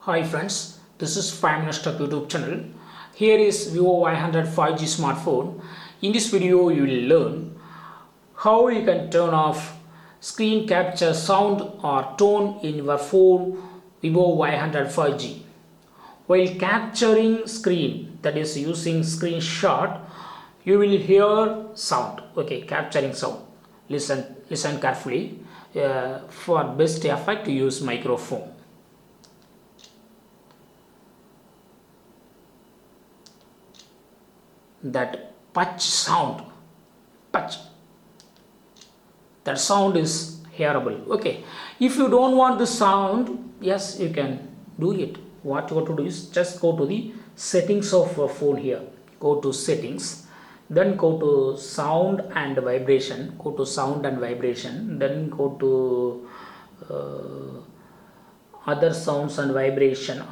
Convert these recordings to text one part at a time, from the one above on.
Hi friends, this is Prime Minister YouTube channel. Here is Vivo Y100 5G smartphone. In this video you will learn how you can turn off screen capture sound or tone in your phone Vivo Y100 5G. While capturing screen, that is using screenshot, you will hear sound. Okay, capturing sound. Listen carefully. For best effect, use microphone. That patch sound, patch, that sound is hearable. Okay, if you don't want the sound, yes, you can do it. What you have to do is just go to the settings of a phone. Here go to settings, then go to sound and vibration, go to sound and vibration, then go to other sounds and vibration,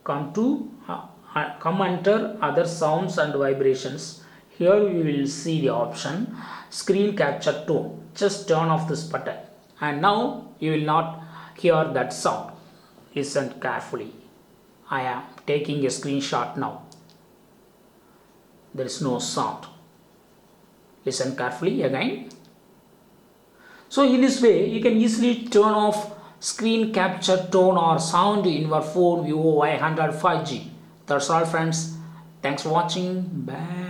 come under other sounds and vibrations. Here you will see the option screen capture tone. Just turn off this button and now you will not hear that sound. Listen carefully. I am taking a screenshot now. There is no sound. Listen carefully again. So in this way you can easily turn off screen capture tone or sound in your phone Vivo Y100 5G. That's all friends. Thanks for watching. Bye.